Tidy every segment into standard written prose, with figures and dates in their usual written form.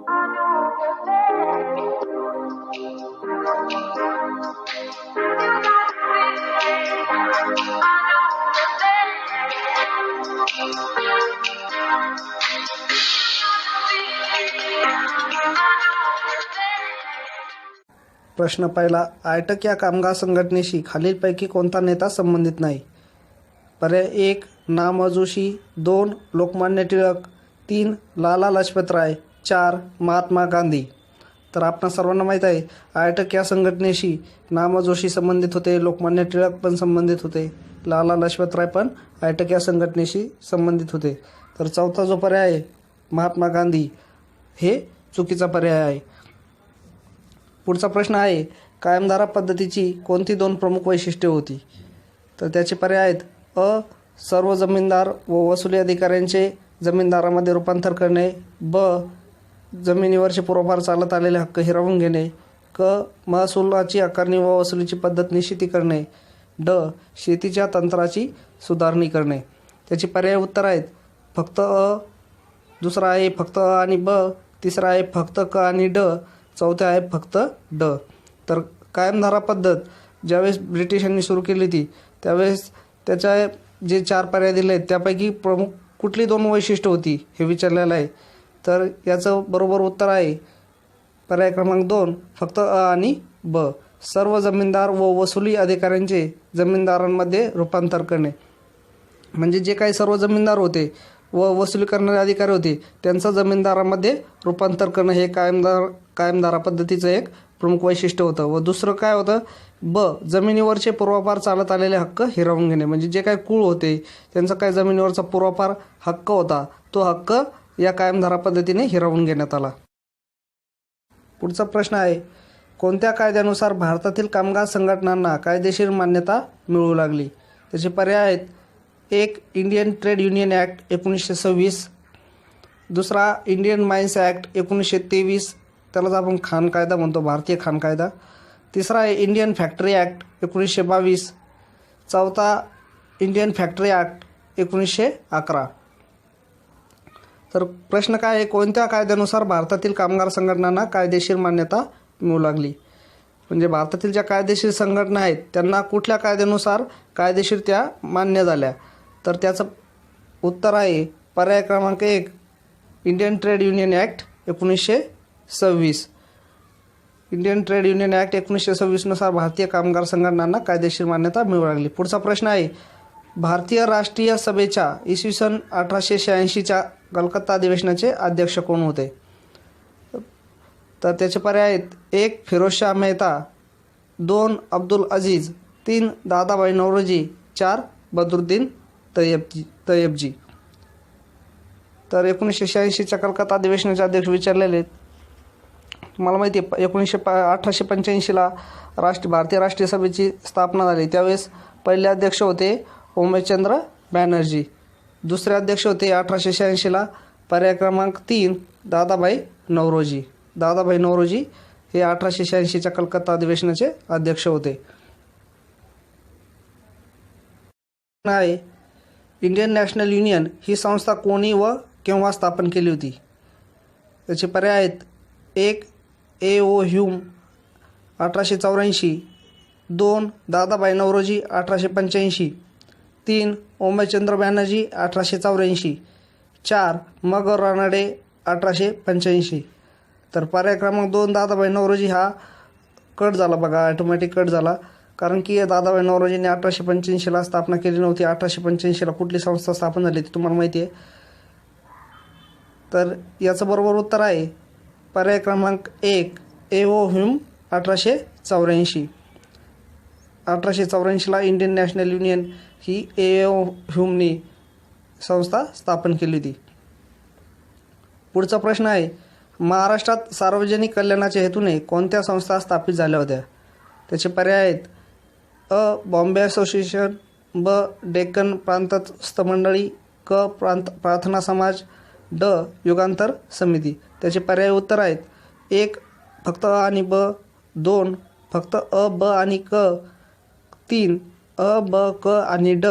प्रश्न पहिला, आयटक या कामगार संघटनेशी खालीलपैकी कोणता नेता संबंधित नाही? पर्याय 1 ना. म. जोशी, 2 लोकमान्य टिळक, 3 लाला लजपत राय, 4 महात्मा गांधी. तर आपण सर्वांना माहीत आहे आयटक या संघटनेशी ना. म. जोशी संबंधित होते, लोकमान्य टिळक पण संबंधित होते, लाला लजपत राय पण आयटक या संघटनेशी संबंधित होते. तर चौथा जो पर्याय आहे महात्मा गांधी हे चुकीचा पर्याय आहे. पुढचा प्रश्न आहे, कायमधारा पद्धतीची कोणती 2 प्रमुख वैशिष्ट्ये होती? तर त्याचे पर्याय आहेत अ. सर्व जमीनदार व वसुली अधिकाऱ्यांचे जमीनदारामध्ये रूपांतर करणे, ब. जमिनीवरचे पूर्वपार चालत आलेले हक्क हिरावून घेणे, क. महसुलाची आकारणी व वसुलीची पद्धत निश्चिती करणे, ड. शेतीच्या तंत्राची सुधारणी करणे. त्याची पर्याय उत्तर आहेत फक्त अ, दुसरा आहे फक्त अ आणि ब, तिसरा आहे फक्त क आणि ड, चौथे आहे फक्त ड. तर कायमधारा पद्धत ज्यावेळेस ब्रिटिशांनी सुरू केली होती त्यावेळेस त्याच्या जे 4 पर्याय दिले आहेत त्यापैकी प्रमुख कुठली 2 वैशिष्ट्य होती हे विचारलेलं आहे. तर याचं बरोबर उत्तर आहे पर्याय क्रमांक 2 फक्त अ आणि ब. सर्व जमीनदार व वसुली अधिकाऱ्यांचे जमीनदारांमध्ये रूपांतर करणे. म्हणजे जे काही सर्व जमीनदार होते व वसुली करणारे अधिकारी होते त्यांचं जमीनदारामध्ये रूपांतर करणं हे कायमधारा पद्धतीचं एक प्रमुख वैशिष्ट्य होतं. व दुसरं काय होतं ब. जमिनीवरचे पूर्वापार चालत आलेले हक्क हिरावून घेणे. म्हणजे जे काही कुळ होते त्यांचा काय जमिनीवरचा पूर्वापार हक्क होता तो हक्क या कायमधारा पद्धतीने हिरावून घेण्यात आला. पुढचा प्रश्न आहे, कोणत्या कायद्यानुसार भारतातील कामगार संघटनांना कायदेशीर मान्यता मिळू लागली? त्याचे पर्याय आहेत 1 इंडियन ट्रेड युनियन ॲक्ट 1926, दुसरा इंडियन माइन्स ॲक्ट 1923, त्यालाच आपण खान कायदा म्हणतो, भारतीय खान कायदा. तिसरा आहे इंडियन फॅक्टरी ॲक्ट 1922, चौथा इंडियन फॅक्टरी ॲक्ट 1911. तर प्रश्न काय आहे, कोणत्या कायद्यानुसार भारतातील कामगार संघटनांना कायदेशीर मान्यता मिळू लागली? म्हणजे भारतातील ज्या कायदेशीर संघटना आहेत त्यांना कुठल्या कायद्यानुसार कायदेशीर त्या मान्य झाल्या? तर त्याचं उत्तर आहे पर्याय क्रमांक 1 Indian trade union act 1926. Indian trade union act 1926 नुसार भारतीय कामगार संघटनांना कायदेशीर मान्यता मिळू लागली. पुढचा प्रश्न आहे, भारतीय राष्ट्रीय सभेच्या इसवी सन 1886च्या कलकत्ता अधिवेशनाचे अध्यक्ष कोण होते? तर त्याचे पर्याय आहेत 1 फिरोजशाह मेहता, 2 अब्दुल अजीज, 3 दादाभाई नौरोजी, 4 बद्रुद्दीन तय्यबजी. तर 1986च्या कलकत्ता अधिवेशनाचे अध्यक्ष विचारलेले आहेत. तुम्हाला माहिती आहे 1885ला भारतीय राष्ट्रीय सभेची स्थापना झाली. त्यावेळेस पहिले अध्यक्ष होते उमेशचंद्र बॅनर्जी, दुसरे अध्यक्ष होते 1886ला पर्याय क्रमांक 3 दादाभाई नौरोजी. दादाभाई नौरोजी हे 1886च्या कलकत्ता अधिवेशनाचे अध्यक्ष होते. आहे इंडियन नॅशनल युनियन ही संस्था कोणी व केव्हा स्थापन केली होती? त्याचे पर्याय आहेत 1 A.O. ह्यूम 1884, 2 दादाभाई नौरोजी 1885, 3 उमेशचंद्र बॅनर्जी 1884, 4 मगर रानडे 1885. तर पर्याय क्रमांक 2 दादाभाई नौरोजी हा कट झाला बघा, ऑटोमॅटिक कट झाला, कारण की दादाभाई नौरोजींनी 1885ला स्थापना केली नव्हती. 1885ला कुठली संस्था स्थापन झाली ती तुम्हाला माहिती आहे. तर याचं बरोबर उत्तर आहे पर्याय क्रमांक 1 A.O. ह्यूम 1884. 1884ला इंडियन नॅशनल युनियन ही A.O. ह्यूमनी संस्था स्थापन केली होती. पुढचा प्रश्न आहे, महाराष्ट्रात सार्वजनिक कल्याणाच्या हेतूने कोणत्या संस्था स्थापित झाल्या होत्या? त्याचे पर्याय आहेत अ. बॉम्बे असोसिएशन, ब. डेक्कन प्रांतस्थ मंडळी, क. प्रार्थना समाज, ड. युगांतर समिती. त्याचे पर्याय उत्तर आहेत 1 फक्त अ आणि ब, 2 फक्त अ, ब आणि क, 3 अ, ब, क आणि ड,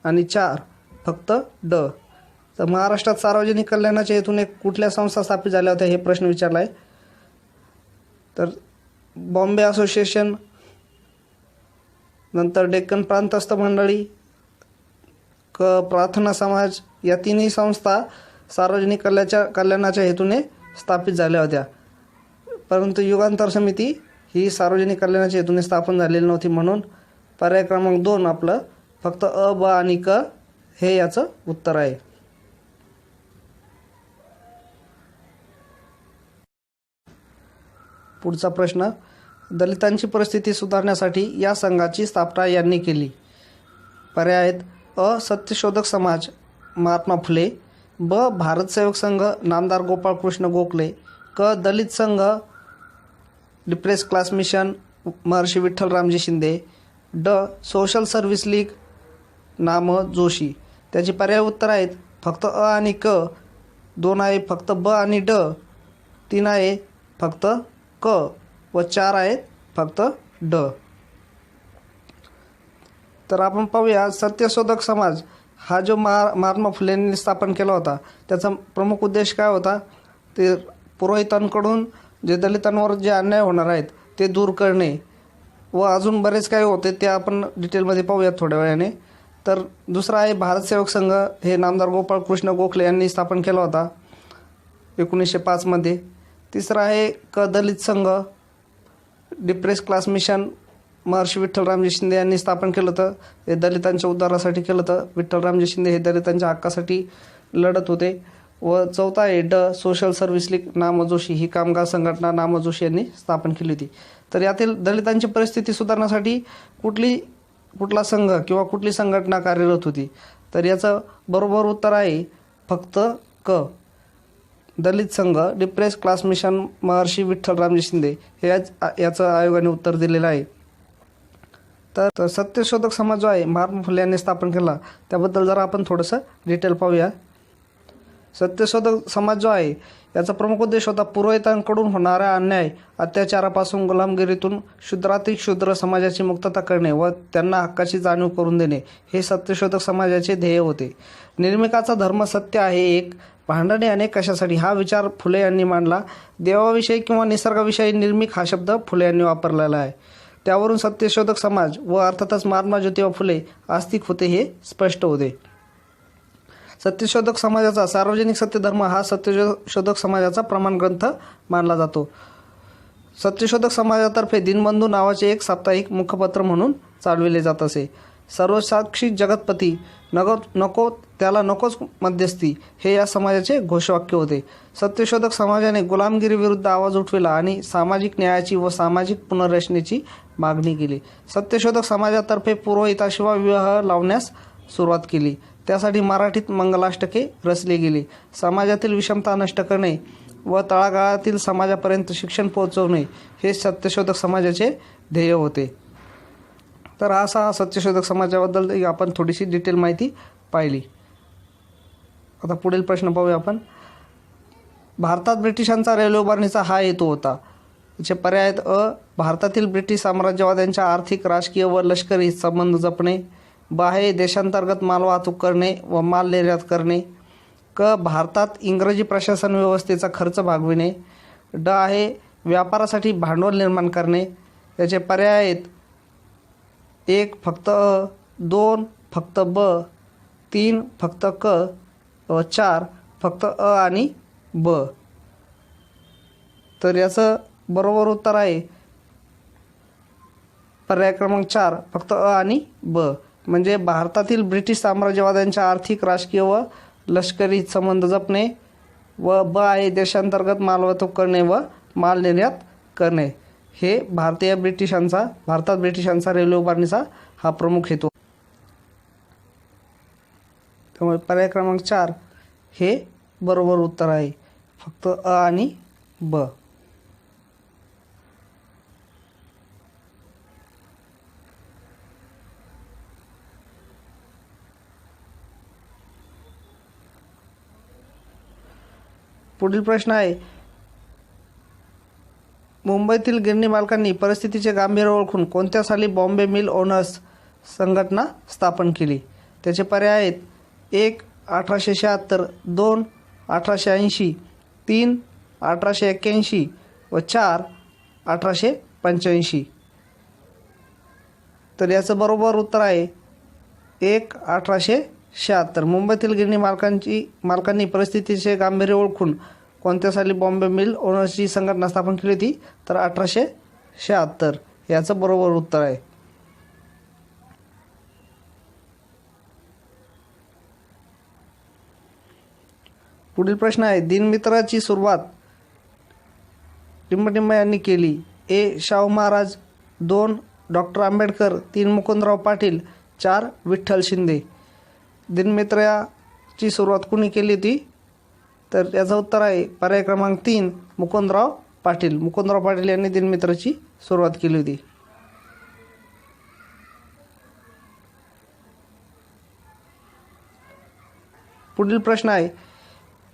आणि 4 फक्त ड. तर महाराष्ट्रात सार्वजनिक कल्याणाच्या हेतूने कुठल्या संस्था स्थापित झाल्या होत्या हे प्रश्न विचारला आहे. तर बॉम्बे असोसिएशन, नंतर डेक्कन प्रांतस्थ मंडळी, प्रार्थना समाज, या तिन्ही संस्था सार्वजनिक कल्याणाच्या हेतूने स्थापित झाल्या होत्या. परंतु युगांतर समिती ही सार्वजनिक कल्याणाच्या हेतूने स्थापन झालेली नव्हती. म्हणून पर्याय क्रमांक 2 आपलं फक्त अ, ब आणि क हे याचं उत्तर आहे. पुढचा प्रश्न, दलितांची परिस्थिती सुधारण्यासाठी या संघाची स्थापना यांनी केली. पर्याय आहेत अ, सत्यशोधक समाज महात्मा फुले, ब, भारत सेवक संघ नामदार गोपाळकृष्ण गोखले, क, दलित संघ डिप्रेस क्लास मिशन महर्षी विठ्ठलरामजी शिंदे, ड, सोशल सर्व्हिस लीग नाम जोशी. त्याची पर्याय उत्तर आहेत फक्त अ आणि क, 2 आहे फक्त ब आणि ड, 3 आहे फक्त क व 4 आहेत फक्त ड. तर आपण पाहूया, सत्यशोधक समाज हा जो महात्मा फुलेंनी स्थापन केला होता त्याचा प्रमुख उद्देश काय होता, ते पुरोहितांकडून जे दलितांवर जे अन्याय होणार आहेत ते दूर करणे व अजून बरेच काही होते ते आपण डिटेलमध्ये पाहूयात थोड्या वेळाने. तर दुसरा आहे भारत सेवक संघ, हे नामदार गोपाळकृष्ण गोखले यांनी स्थापन केला होता 1905 मध्ये. तिसरा आहे क, दलित संघ डिप्रेस क्लास मिशन महर्षी विठ्ठलरामजी शिंदे यांनी स्थापन केलं होतं. हे दलितांच्या उद्धारासाठी केलं होतं. विठ्ठलरामजी शिंदे हे दलितांच्या हक्कासाठी लढत होते. व चौथा आहे ड, सोशल सर्व्हिस लीग नाम जोशी, ही कामगार संघटना नाम जोशी यांनी स्थापन केली होती. तर यातील दलितांची परिस्थिती सुधारण्यासाठी कुठला संघ किंवा कुठली संघटना कार्यरत होती, तर याचं बरोबर उत्तर आहे फक्त क, दलित संघ डिप्रेस क्लास मिशन महर्षी विठ्ठलरामजी शिंदे हे याचं आयोगाने उत्तर दिलेलं आहे. तर सत्यशोधक समाज जो आहे महात्मा फुले यांनी स्थापन केला त्याबद्दल जरा आपण थोडंसं डिटेल पाहूया. सत्यशोधक समाज जो आहे याचा प्रमुख उद्देश होता पुरोहितांकडून होणाऱ्या अन्याय अत्याचारापासून, गुलामगिरीतून शूद्रातील शूद्र समाजाची मुक्तता करणे व त्यांना हक्काची जाणीव करून देणे हे सत्यशोधक समाजाचे ध्येय होते. निर्मिकाचा धर्म सत्य आहे एक, भांडणे अनेक कशासाठी हा विचार फुले यांनी मांडला. देवाविषयी किंवा निसर्गाविषयी निर्मिक हा शब्द फुले यांनी वापरलेला आहे. त्यावरून सत्यशोधक समाज व अर्थातच महात्मा ज्योतिबा फुले आस्तिक होते हे स्पष्ट होते. सत्यशोधक समाजाचा सार्वजनिक सत्यधर्म हा सत्यशोधक समाजाचा प्रमाण ग्रंथ मानला जातो. सत्यशोधक समाजातर्फे दिनबंधू नावाचे एक साप्ताहिक मुखपत्र म्हणून चालविले जात असे. सर्वसाक्षी जगतपती, नको त्याला नकोच मध्यस्थी हे या समाजाचे घोषवाक्य होते. सत्यशोधक समाजाने गुलामगिरी विरुद्ध आवाज उठविला आणि सामाजिक न्यायाची व सामाजिक पुनर्रचनेची मागणी केली. सत्यशोधक समाजातर्फे पुरोहिताशिवाय विवाह लावण्यास सुरुवात केली. त्यासाठी मराठीत मंगलाष्टके रचली गेली. समाजातील विषमता नष्ट करणे व तळागाळातील समाजापर्यंत शिक्षण पोहोचवणे हे सत्यशोधक समाजाचे ध्येय होते. तर असा सत्यशोधक समाजाबद्दल आपण थोडीशी डिटेल माहिती पाहिली. आता पुढील प्रश्न पाहूया आपण. भारतात ब्रिटिशांचा रेल्वे उभारणीचा हा हेतू होता. त्याचे पर्याय आहेत अ, भारतातील ब्रिटिश साम्राज्यवाद्यांच्या आर्थिक, राजकीय व लष्करी संबंध जपणे, ब आहे देशांतर्गत मालवाहतूक करणे व माल निर्यात करणे, क, भारतात इंग्रजी प्रशासन व्यवस्थेचा खर्च भागविणे, ड आहे व्यापारासाठी भांडवल निर्माण करणे. याचे पर्याय आहेत 1 फक्त अ, 2 फक्त ब, 3 फक्त क व 4 फक्त अ आणि ब. तर याचं बरोबर उत्तर आहे पर्याय क्रमांक 4 फक्त अ आणि ब. म्हणजे भारतातील ब्रिटिश साम्राज्यवाद्यांच्या आर्थिक, राजकीय व लष्करी संबंध जपणे व ब आहे देशांतर्गत मालवाहतूक करणे व माल निर्यात करणे हे भारतात ब्रिटिशांचा रेल्वे उभारणीचा हा प्रमुख हेतू. त्यामुळे पर्याय क्रमांक 4 हे बरोबर उत्तर आहे फक्त अ आणि ब. पुढील प्रश्न आहे, मुंबईतील गिरणी मालकांनी परिस्थितीचे गांभीर्य ओळखून कोणत्या साली बॉम्बे मिल ओनर्स संघटना स्थापन केली. त्याचे पर्याय आहेत 1 1876, 2 1880, 3 1881 व 4 1885. तर याचं बरोबर उत्तर आहे 1 1876. मुंबईतील गिरणी मालकांनी परिस्थितीचे गांभीर्य ओळखून कोणत्या साली बॉम्बे मिल ओनर्सची संघटना स्थापन केली होती? तर 1876. याचं बरोबर उत्तर आहे. पुढील प्रश्न आहे, दिनमित्राची सुरुवात टिंबटिंब यांनी केली. ए. शाहू महाराज, 2 डॉक्टर आंबेडकर, 3 मुकुंदराव पाटील, 4 विठ्ठल शिंदे. दिनमित्राची सुरुवात कुणी केली होती? तर याचं उत्तर आहे पर्याय क्रमांक 3 मुकुंदराव पाटील. मुकुंदराव पाटील यांनी दिनमित्राची सुरुवात केली होती. पुढील प्रश्न आहे,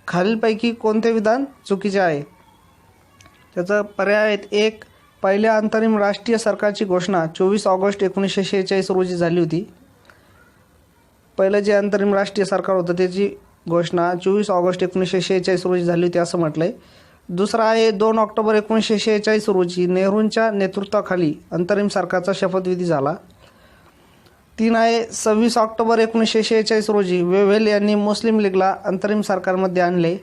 खालीलपैकी कोणते विधान चुकीचे आहे? त्याचा पर्याय आहेत 1 पहिल्या अंतरिम राष्ट्रीय सरकारची घोषणा 24 ऑगस्ट 1946 रोजी झाली होती. पहिलं जे अंतरिम राष्ट्रीय सरकार होतं त्याची घोषणा 24 ऑगस्ट 1946 रोजी झाली होती असं म्हटलंय. दुसरा आहे 2 ऑक्टोबर 1946 रोजी नेहरूंच्या नेतृत्वाखाली अंतरिम सरकारचा शपथविधी झाला. 3 आहे 26 ऑक्टोबर 1946 रोजी वेव्हेल यांनी मुस्लिम लीगला अंतरिम सरकारमध्ये आणले.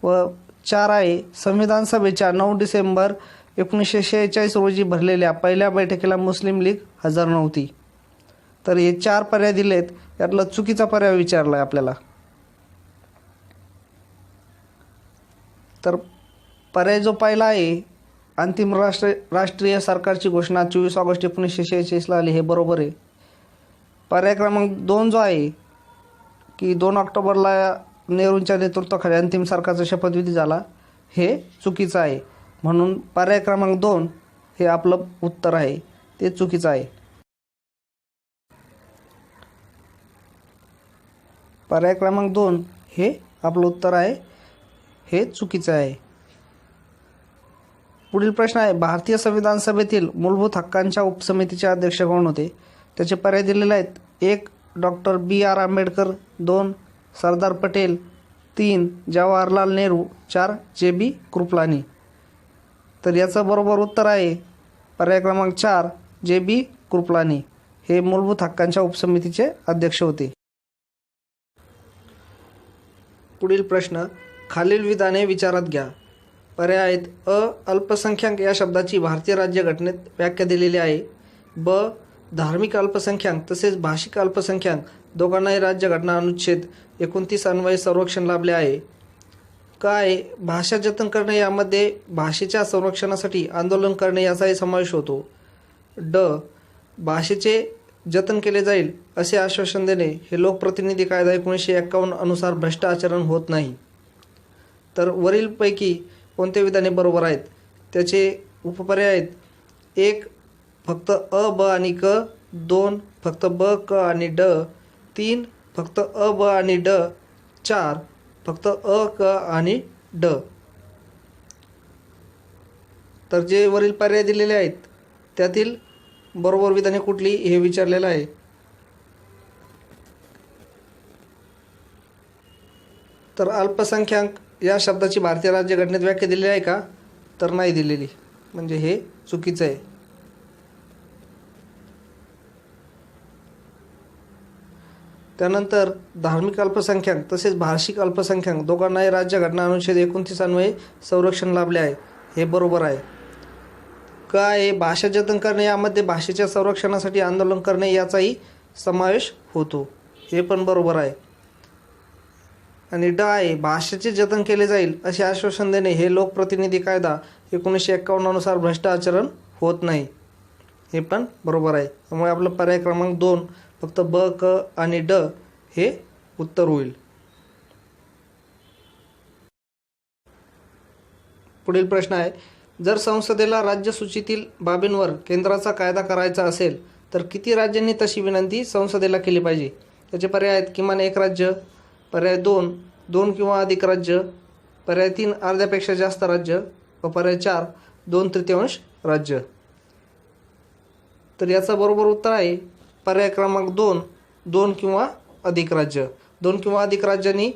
व 4 आहे संविधान सभेच्या 9 डिसेंबर 1946 रोजी भरलेल्या पहिल्या बैठकीला मुस्लिम लीग हजर नव्हती. तर हे 4 पर्याय दिलेत, यातला चुकीचा पर्याय विचारला आहे आपल्याला. तर पर्याय जो पहिला आहे अंतिम राष्ट्रीय सरकारची घोषणा 24 ऑगस्ट 1946 आली, हे बरोबर आहे. पर्याय क्रमांक 2 जो आहे की 2 ऑक्टोबरला नेहरूंच्या नेतृत्वाखाली अंतिम सरकारचा शपथविधी झाला, हे चुकीचं आहे. म्हणून पर्याय क्रमांक 2 हे आपलं उत्तर आहे, ते चुकीचं आहे. पर्याय क्रमांक 2 हे आपलं उत्तर आहे, हे चुकीचं आहे. पुढील प्रश्न आहे, भारतीय संविधान सभेतील मूलभूत हक्कांच्या उपसमितीचे अध्यक्ष कोण होते? त्याचे पर्याय दिलेले आहेत. 1 doctor B.R. Ambedkar, 2 Sardar Patel, 3 Jawaharlal Nehru, 4 J.B. Kripalani. तर याचं बरोबर उत्तर आहे पर्याय क्रमांक 4 J.B. कृपलानी. हे मूलभूत हक्कांच्या उपसमितीचे अध्यक्ष होते. पुढील प्रश्न, खालील विधाने विचारात घ्या. पर्याय आहेत अल्पसंख्याक या शब्दाची भारतीय राज्यघटनेत व्याख्या दिलेली आहे. ब धार्मिक अल्पसंख्याक तसेच भाषिक अल्पसंख्याक दोघांनाही राज्यघटना अनुच्छेद 29 अन्वये संरक्षण लाभले आहे. काय भाषा जतन करणे यामध्ये भाषेच्या संरक्षणासाठी आंदोलन करणे याचाही समावेश होतो. ड भाषेचे जतन केले जाईल असे आश्वासन देणे हे लोकप्रतिनिधी कायदा 1951 अनुसार भ्रष्ट आचरण होत नाही. तर वरीलपैकी कोणते विधाने बरोबर आहेत? त्याचे उपपर्याय आहेत. 1 फक्त अ, ब आणि क, 2 फक्त ब, क आणि ड, 3 फक्त अ, ब आणि ड, 4 फक्त अ, क आणि ड. तर जे वरील पर्याय दिलेले आहेत त्यातील बरोबर विधाने कुठली हे विचारलेलं आहे. तर अल्पसंख्याक या शब्दाची भारतीय राज्यघटनेत व्याख्या दिलेली आहे का? तर नाही दिलेली, म्हणजे हे चुकीचं आहे. त्यानंतर धार्मिक अल्पसंख्याक तसेच भाषिक अल्पसंख्याक दोघांनाही राज्यघटना अनुच्छेद 29 अन्वये संरक्षण लाभले आहे, हे बरोबर आहे. काय भाषा जतन करणे यामध्ये भाषेच्या संरक्षणासाठी आंदोलन करणे याचाही समावेश होतो, हे पण बरोबर आहे. आणि ड आहे भाषेचे जतन केले जाईल असे आश्वासन देणे हे लोकप्रतिनिधी कायदा 1951 अनुसार भ्रष्ट आचरण होत नाही, हे पण बरोबर आहे. त्यामुळे आपलं पर्याय क्रमांक 2 फक्त ब, क आणि ड हे उत्तर होईल. पुढील प्रश्न आहे, जर संसदेला राज्यसूचीतील बाबींवर केंद्राचा कायदा करायचा असेल तर किती राज्यांनी तशी विनंती संसदेला केली पाहिजे? त्याचे पर्याय आहेत किमान 1 राज्य, पर्याय 2 किंवा अधिक राज्य, पर्याय 3 अर्ध्यापेक्षा जास्त राज्य व पर्याय 4 2/3 राज्य. तर याचं बरोबर उत्तर आहे पर्याय क्रमांक 2 किंवा अधिक राज्य. 2 किंवा अधिक राज्यांनी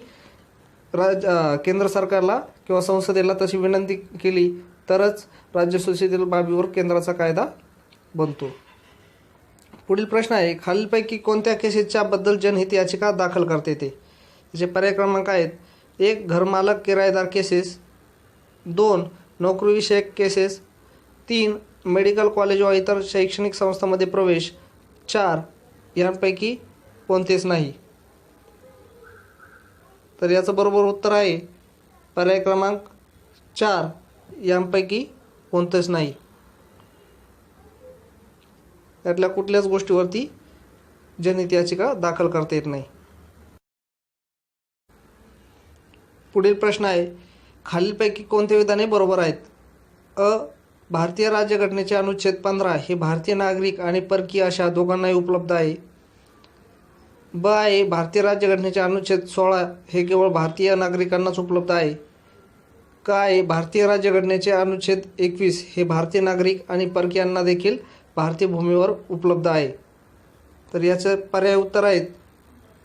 केंद्र सरकारला किंवा संसदेला तशी विनंती केली तरच राज्यसूचीतील बाबीवर केंद्राचा कायदा बनतो. पुढील प्रश्न आहे, खालीलपैकी कोणत्या केसेसच्या बद्दल जनहित याचिका दाखल करता येते? त्याचे पर्याय क्रमांक आहेत: 1. घरमालक किरायेदार केसेस, 2. नोकरीविषयक केसेस, 3. मेडिकल कॉलेज व इतर शैक्षणिक संस्थांमध्ये प्रवेश, 4. यांपैकी कोणतेच नाही. तर याचं बरोबर उत्तर आहे पर्याय क्रमांक 4. यांपैकी कोणतेच नाही. यातल्या कुठल्याच गोष्टीवरती जनहित याचिका दाखल करता येत नाही. पुढील प्रश्न आहे, खालीलपैकी कोणते विधाने बरोबर आहेत? अ. भारतीय राज्यघटनेचे अनुच्छेद 15 हे भारतीय नागरिक आणि परकीय अशा दोघांनाही उपलब्ध आहे. ब आहे, भारतीय राज्यघटनेचे अनुच्छेद 16 हे केवळ भारतीय नागरिकांनाच उपलब्ध आहे. क आहे, भारतीय राज्यघटनेचे अनुच्छेद 21 हे भारतीय नागरिक आणि परकीयांना देखील भारतीय भूमीवर उपलब्ध आहे. तर याचं पर्याय उत्तर आहेत: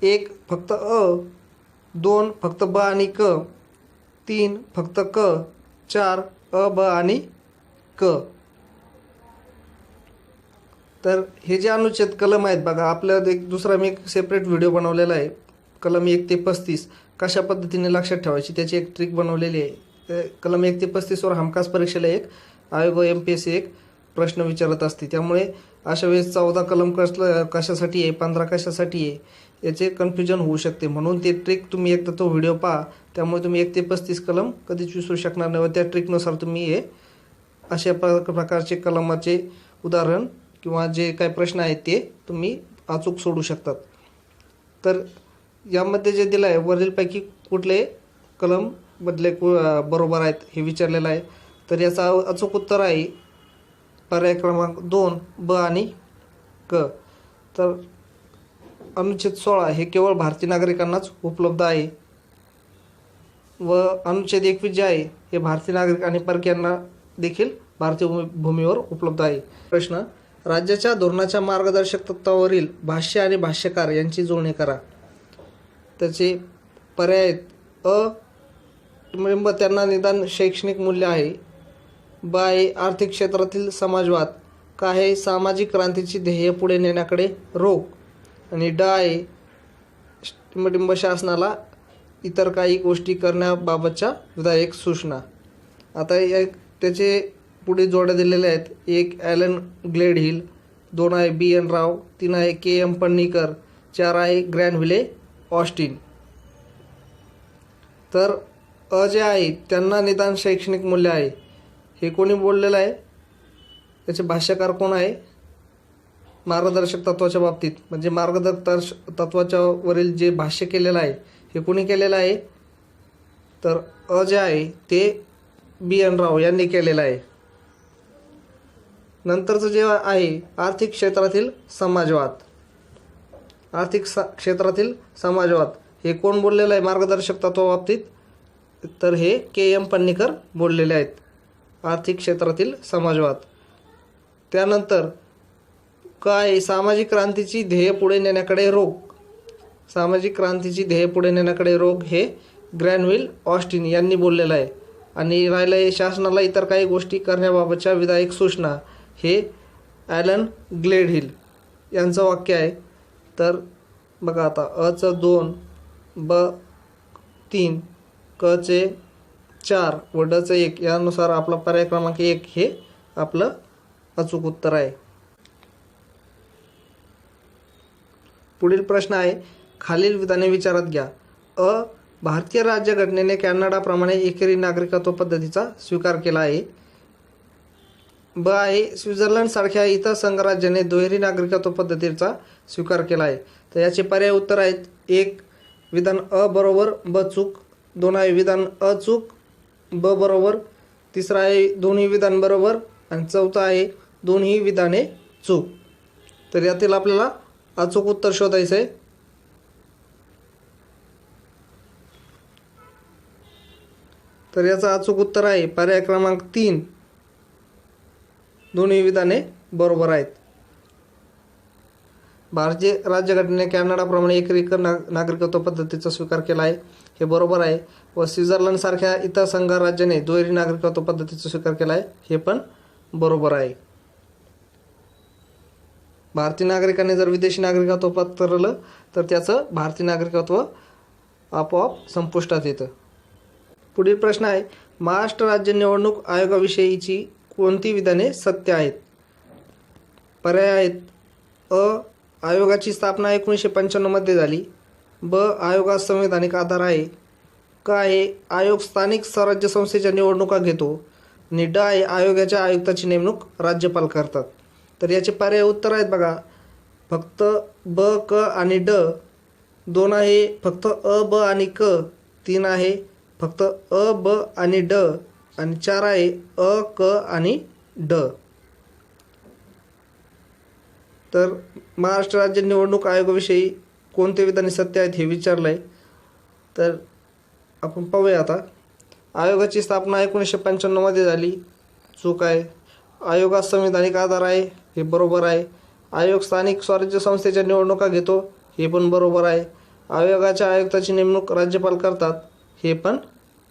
1. फक्त अ, 2. फक्त ब आणि क, 3. फक्त क, 4. अ, ब आणि क. तर हे जे अनुच्छेद कलम आहेत बघा, आपल्या एक दुसरा मी एक सेपरेट व्हिडिओ बनवलेला आहे, कलम 1 ते 35 कशा पद्धतीने लक्षात ठेवायची त्याची एक ट्रिक बनवलेली आहे. कलम 1 ते 35वर हमखास परीक्षेला एक आयोग MPSC एक प्रश्न विचारत असते. त्यामुळे अशा वेळेस 14 कलम कशासाठी आहे, 15 कशासाठी आहे याचे कन्फ्युजन होऊ शकते. म्हणून ते ट्रिक तुम्ही एकदा तो व्हिडिओ पहा, त्यामुळे तुम्ही 1 ते 35 कलम कधीच विसरू शकणार नाही व त्या ट्रिकनुसार तुम्ही हे अशा प्रकारचे कलमाचे उदाहरण किंवा जे काही प्रश्न आहेत ते तुम्ही अचूक सोडू शकतात. तर यामध्ये जे दिलं आहे वरीलपैकी कुठले कलम बरोबर आहेत हे विचारलेलं आहे. तर याचा अचूक उत्तर आहे पर्याय क्रमांक 2 ब आणि क. तर अनुच्छेद 16 हे केवळ भारतीय नागरिकांनाच उपलब्ध आहे व अनुच्छेद 21 जे आहे हे भारतीय नागरिक आणि परकीयांना देखील भारतीय भूमीवर उपलब्ध आहे. प्रश्न, राज्याच्या धोरणाच्या मार्गदर्शक तत्वावरील भाष्य आणि भाष्यकार यांची जुळणी करा. त्याचे पर्याय आहेत: अ. त्यांना निदान शैक्षणिक मूल्य आहे. ब आहे, आर्थिक क्षेत्रातील समाजवाद. का आहे, सामाजिक क्रांतीची ध्येय पुढे नेण्याकडे रोख. आणि ड आहे, टिंबटिंब शासनाला इतर काही गोष्टी करण्याबाबतच्या विधायक सूचना. आता त्याचे पुढे जोड्या दिलेल्या आहेत: 1. ॲलन ग्लेडहिल, 2 आहे B.N. राव, 3 आहे K.M. पन्नीकर, 4 आहे ग्रॅनव्हिले ऑस्टिन. तर अ जे आहे त्यांना निदान शैक्षणिक मूल्य आहे हे कोणी बोललेलं आहे? त्याचे भाष्यकार कोण आहे? मार्गदर्शक तत्वाच्या बाबतीत म्हणजे मार्गदर्शक तत्वाच्या वरील जे भाष्य केलेलं आहे हे कोणी केलेलं आहे? तर अ जे आहे ते B.N. राव यांनी केलेलं आहे. नंतरचं जे आहे आर्थिक क्षेत्रातील समाजवाद. आर्थिक क्षेत्रातील समाजवाद हे कोण बोललेलं आहे मार्गदर्शक तत्वाबाबतीत? तर हे K.M. पन्नीकर बोललेले आहेत, आर्थिक क्षेत्रातील समाजवाद. त्यानंतर काय, सामाजिक क्रांतीची ध्येय पुढे नेण्याकडे रोख. सामाजिक क्रांतीची ध्येय पुढे नेण्याकडे रोख हे ग्रॅनव्हिल ऑस्टिन यांनी बोललेलं आहे. आणि राहिलं आहे शासनाला इतर काही गोष्टी करण्याबाबतच्या विधायक सूचना, हे ॲलन ग्लेडहिल यांचं वाक्य आहे. तर बघा आता अचं 2, ब 3, कचे 4 व डचं 1 यानुसार आपला पर्याय क्रमांक 1 हे आपलं अचूक उत्तर आहे. पुढील प्रश्न आहे, खालील विधाने विचारात घ्या. अ. भारतीय राज्यघटनेने कॅनडाप्रमाणे एकेरी नागरिकत्व पद्धतीचा स्वीकार केला आहे. ब आहे, स्वित्झर्लंड सारख्या इतर संघराज्याने दुहेरी नागरिकत्व पद्धतीचा स्वीकार केला आहे. तर याचे पर्याय उत्तर आहेत: 1. विधान अ बरोबर, ब चूक. 2 आहे विधान अ चूक, ब बरोबर. 3 आहे दोन्ही विधान बरोबर. आणि 4 आहे दोन्ही विधाने चूक. तर यातील आपल्याला अचूक उत्तर शोधायचं आहे. तर याचं अचूक उत्तर आहे पर्याय क्रमांक 3, दोन्ही विधाने बरोबर आहेत. भारतीय राज्यघटनेने कॅनडाप्रमाणे एकरी नागरिकत्व पद्धतीचा स्वीकार केला आहे, हे बरोबर आहे. व स्वित्झर्लंडसारख्या इतर संघ राज्याने दुहेरी नागरिकत्व पद्धतीचा स्वीकार केला आहे, हे पण बरोबर आहे. भारतीय नागरिकांनी जर विदेशी नागरिकत्व पत्करलं तर त्याचं भारतीय नागरिकत्व आपोआप संपुष्टात येतं. पुढील प्रश्न आहे, महाराष्ट्र राज्य निवडणूक आयोगाविषयीची कोणती विधाने सत्य आहेत? पर्याय आहेत: अ. आयोगाची स्थापना 1995 मध्ये झाली. ब. आयोगास संवैधानिक आधार आहे. क आहे आयोग स्थानिक स्वराज्य संस्थेच्या निवडणुका घेतो. आणि ड आहे आयोगाच्या आयुक्ताची नेमणूक राज्यपाल करतात. तर याचे पर्याय उत्तर आहेत बघा, फक्त ब, क आणि ड. 2 आहे फक्त अ, ब आणि क. 3 आहे फक्त अ, ब आणि ड. आणि 4 आहे अ, क आणि ड. तर महाराष्ट्र राज्य निवडणूक आयोगाविषयी कोणते विधाने सत्य आहेत हे विचारलं आहे. तर आपण पाहूया आता. आयोगाची स्थापना 1995 मध्ये झाली, चूक आहे. आयोगात संवैधानिक आधार आहे, हे बरोबर आहे. आयोग स्थानिक स्वराज्य संस्थेच्या निवडणुका घेतो, हे पण बरोबर आहे. आयोगाच्या आयुक्ताची नेमणूक राज्यपाल करतात, हे पण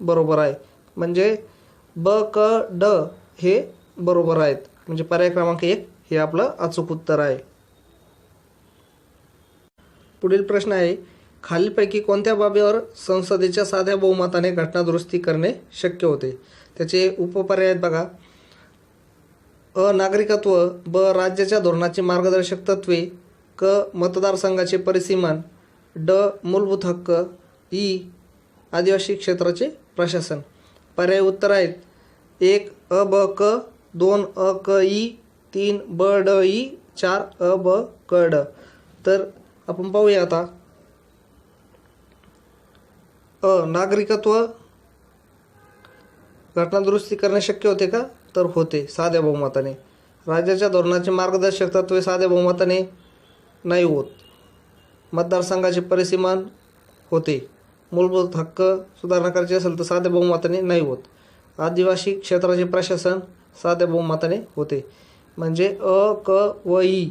बरोबर आहे. म्हणजे ब, क, ड हे बरोबर आहेत. म्हणजे पर्याय क्रमांक 1 हे आपलं अचूक उत्तर आहे. पुढील प्रश्न आहे, खालीलपैकी कोणत्या बाबीवर संसदेच्या साध्या बहुमताने घटनादुरुस्ती करणे शक्य होते? त्याचे उपपर्याय आहेत बघा. अ. नागरिकत्व. ब. राज्याच्या धोरणाची मार्गदर्शक तत्त्वे. क. मतदारसंघाचे परिसीमन. ड. मूलभूत हक्क. ई. आदिवासी क्षेत्राचे प्रशासन. पर्याय उत्तर आहेत: 1. अ, ब, क. 2. अ, क, ई. 3. ब, ड, ई. 4. अ, ब, क, ड. तर आपण पाहूया आता. अ. नागरिकत्व घटनादुरुस्ती करणे शक्य होते का? तर होते, साध्या बहुमताने. राज्याच्या धोरणाचे मार्गदर्शक तत्त्वे साध्या बहुमताने नाही होत. मतदारसंघाचे परिसीमन होते. मूलभूत हक्क सुधारणा करायची असेल तर साध्या बहुमताने नाही होत. आदिवासी क्षेत्राचे प्रशासन साध्या बहुमताने होते. म्हणजे अ, क व ई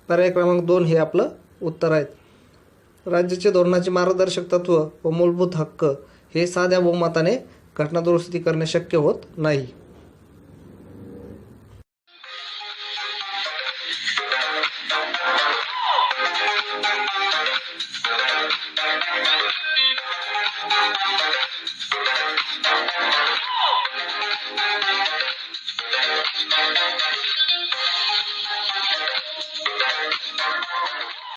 पर्याय क्रमांक 2 हे आपलं उत्तर आहेत. राज्याचे धोरणाचे मार्गदर्शक तत्व व मूलभूत हक्क हे साध्या बहुमताने घटनादुरुस्ती करणे शक्य होत नाही.